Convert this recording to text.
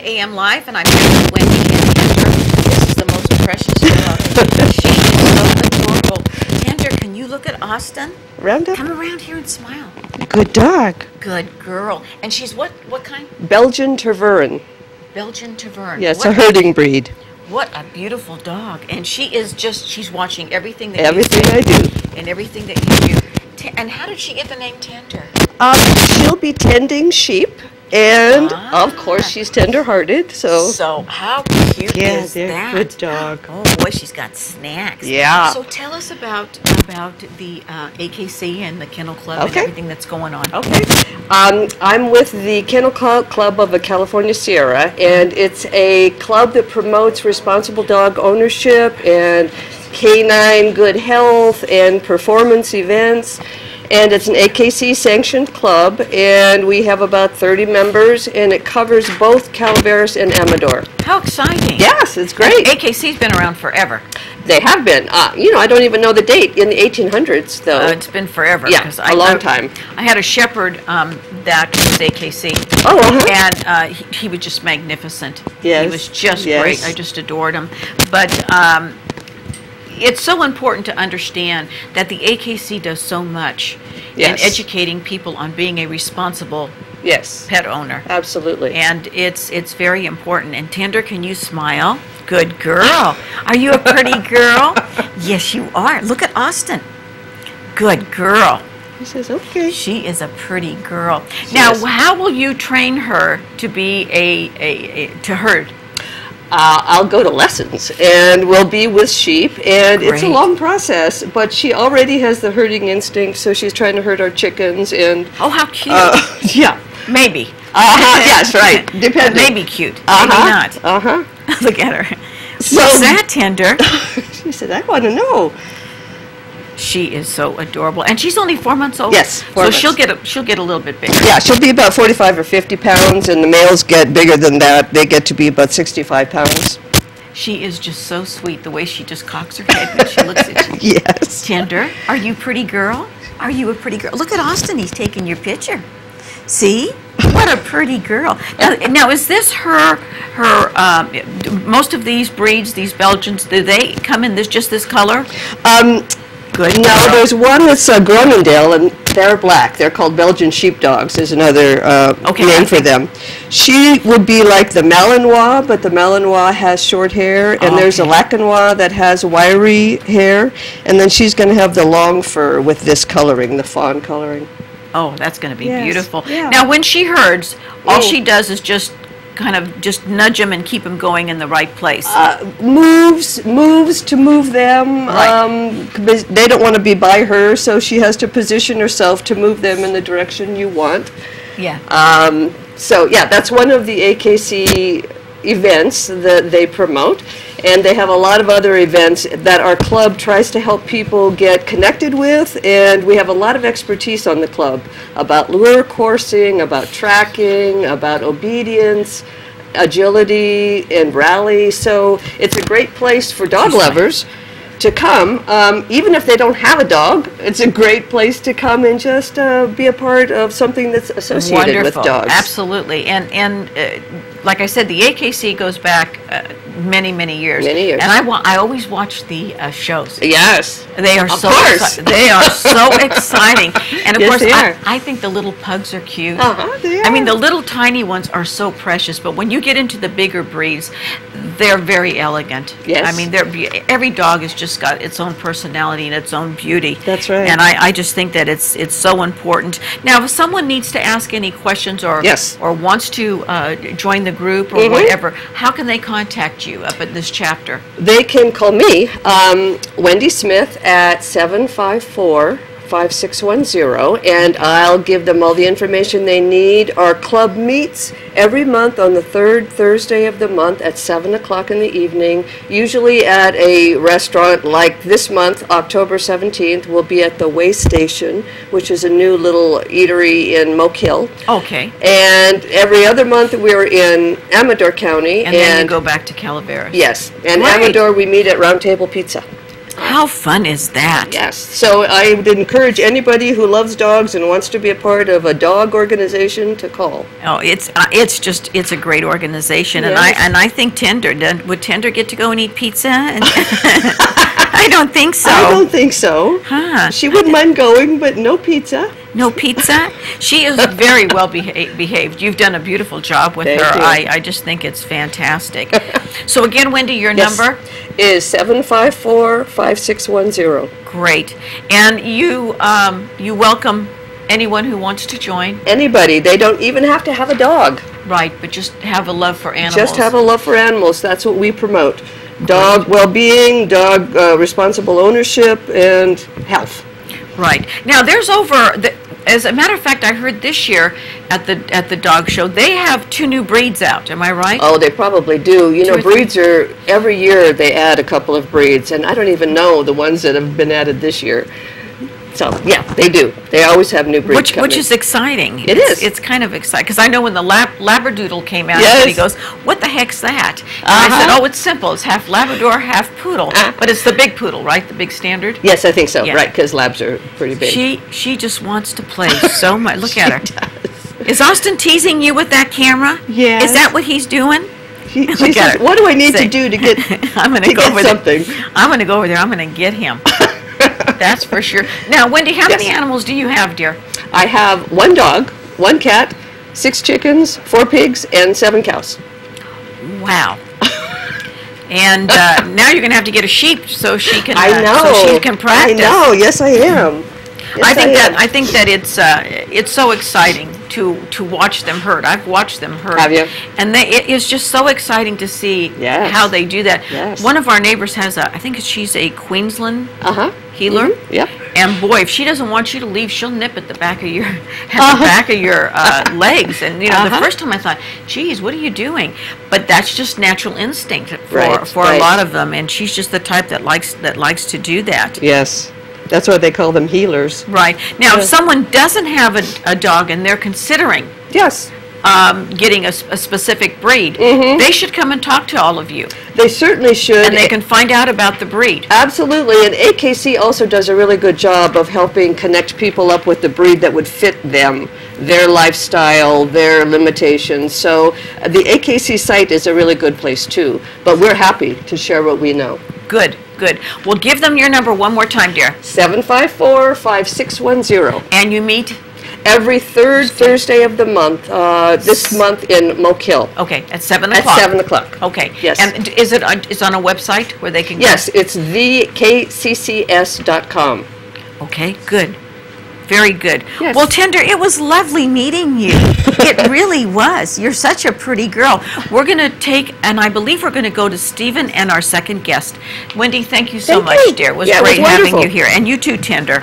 AM Live, and I'm here with Wendy and Tender. This is the most precious dog. She is so adorable. Tender, can you look at Austin? Round up. Come around here and smile. Good dog. Good girl. And she's what kind? Belgian Tervuren. Belgian Tervuren. Yeah, it's What a herding breed. What a beautiful dog. And she is she's watching everything that Everything you I do. and everything that you do. And how did she get the name Tender? She'll be tending sheep, and of course she's tender-hearted. So how cute yeah, is they're that? good dog. Oh boy, she's got snacks. Yeah. So tell us about the AKC and the Kennel Club and Okay. everything that's going on. Okay. I'm with the Kennel Club of the California Sierra, and it's a club that promotes responsible dog ownership and canine good health and performance events. And it's an AKC sanctioned club, and we have about 30 members, and it covers both Calaveras and Amador. How exciting! Yes, it's great. AKC's been around forever. They have been. I don't even know the date. In the 1800s, though. It's been forever. Yeah, 'cause a long time. I had a shepherd that was AKC. Oh, uh-huh. And he was just magnificent. Yes, He was just yes. great. I just adored him. But it's so important to understand that the AKC does so much in Yes. educating people on being a responsible Yes, pet owner. absolutely. And it's very important. And Tender, can you smile? Good girl. Are you a pretty girl? Yes, you are. Look at Austin. Good girl. He says, okay. She is a pretty girl. She Now, is. how will you train her to be to herd? I'll go to lessons, and we'll be with sheep, and it's a Great. long process, but she already has the herding instinct, so she's trying to herd our chickens, and Oh, how cute. yeah. Maybe. Yes, right. Depending. Maybe cute. Maybe not. Uh-huh. Look at her. So- What's that, Tender? She said, I want to know. She is so adorable, and she's only 4 months old. Yes, 4 so months. she'll get a little bit bigger. Yeah, she'll be about 45 or 50 pounds, and the males get bigger than that. They get to be about 65 pounds. She is just so sweet, the way she just cocks her head when she looks at you. Yes. Tender, are you a pretty girl? Are you a pretty girl? Look at Austin, he's taking your picture. See? What a pretty girl. Now is this her most of these breeds, these Belgians, do they come in just this color? Good No, girl. there's one that's Groenendael, and they're black. They're called Belgian sheepdogs, is another name for them. She would be like the Malinois, but the Malinois has short hair, and there's a Lacanois that has wiry hair, and then she's going to have the long fur with this coloring, the fawn coloring. Oh, that's going to be Yes, beautiful. yeah. Now, when she herds, all Mm. she does is just kind of just nudge them and keep them going in the right place. Moves to move them. Right. They don't want to be by her, so she has to position herself to move them in the direction you want. Yeah. So yeah, that's one of the AKC events that they promote, and they have a lot of other events that our club tries to help people get connected with, and we have a lot of expertise on the club about lure coursing, about tracking, about obedience, agility, and rally. So it's a great place for dog lovers to come. Even if they don't have a dog, it's a great place to come and just be a part of something that's associated Wonderful. with dogs. Absolutely. And like I said, the AKC goes back many, many years. Many years. And I always watch the shows. Yes. They are Of so course. they are so exciting. And of Yes, course, they are. I think the little pugs are cute. They I mean, are. the little tiny ones are so precious, but when you get into the bigger breeds, they're very elegant. Yes. I mean, every dog has just got its own personality and its own beauty. That's right. And I just think that it's so important. Now, if someone needs to ask any questions or Yes. or wants to join the group or whatever, how can they contact you up at this chapter? They can call me, Wendy Smith, at 754-5610, and I'll give them all the information they need. Our club meets every month on the third Thursday of the month at 7 o'clock in the evening, usually at a restaurant like this month, October 17th. We'll be at the Way Station, which is a new little eatery in Moke Hill. Okay. And every other month we're in Amador County. And then you go back to Calaveras. Yes, and Right. Amador we meet at Round Table Pizza. How fun is that? Yes. So I would encourage anybody who loves dogs and wants to be a part of a dog organization to call. Oh, it's a great organization, Yes. and I think Tender, would Tender get to go and eat pizza? And I don't think so. I don't think so. Huh. She wouldn't mind going, but no pizza. No pizza? She is very well behaved. You've done a beautiful job with Thank her. you. I just think it's fantastic. So again, Wendy, your Yes. number? Is 754-5610. Great. And you welcome anyone who wants to join. Anybody. They don't even have to have a dog. Right, but just have a love for animals. Just have a love for animals. That's what we promote. Dog well-being, dog responsible ownership, and health. Right. Now, as a matter of fact, I heard this year at the dog show, they have 2 new breeds out. Am I right? Oh, they probably do. You know, 2 or 3. breeds are, every year they add a couple of breeds, and I don't even know the ones that have been added this year. So, yeah, they do. They always have new breeds coming. Which is exciting. It is. It's kind of exciting, because I know when the Labradoodle came out, Yes. everybody goes, what the heck's that? And I said, oh, it's simple. It's half Labrador, half Poodle. But it's the big Poodle, right? The big standard? Yes, I think so. Yeah. Right, because labs are pretty big. She just wants to play so much. Look at her. Is Austin teasing you with that camera? Yes. Is that what he's doing? She Look says, at her. what do I need Say- to do to get, I'm going to to go get over something? there. I'm going to go over there. I'm going to get him. That's for sure. Now, Wendy, how many Yes. animals do you have, dear? I have 1 dog, 1 cat, 6 chickens, 4 pigs, and 7 cows. Wow. And now you're going to have to get a sheep so she can. I know. So she can practice. I know. Yes, I am. Yes, I think am. that it's so exciting to watch them herd. I've watched them herd. Have you? And it is just so exciting to see Yes. how they do that. Yes. One of our neighbors has I think she's a Queensland Uh-huh. healer. Mhm. Yep. And boy, if she doesn't want you to leave, she'll nip at the back of your back of your legs. And you know, the Uh-huh. first time I thought, "Geez, what are you doing?" But that's just natural instinct for Right, a right. lot of them. And she's just the type that likes to do that. Yes. That's why they call them healers. Right. Now, if Yeah. someone doesn't have a dog and they're considering Yes. getting a specific breed, Mm-hmm. they should come and talk to all of you, They certainly should. and they can find out about the breed. Absolutely, and AKC also does a really good job of helping connect people up with the breed that would fit them, their lifestyle, their limitations. So the AKC site is a really good place too, but we're happy to share what we know. Good, good. Well, give them your number one more time, dear. 754-5610. And you meet? Every third Thursday of the month, this month in Moke Hill. Okay, at 7 At o'clock. 7 o'clock. Okay. Yes. And is it it's on a website where they can go? Yes, it's thekccs.com. Okay, good. Very good. Yes. Well, Tender, it was lovely meeting you. It really was. You're such a pretty girl. We're going to and I believe we're going to go to Stephen and our second guest. Wendy, thank you so Thank much, you. dear. It was Yeah, it was great having wonderful. you here. And you too, Tender.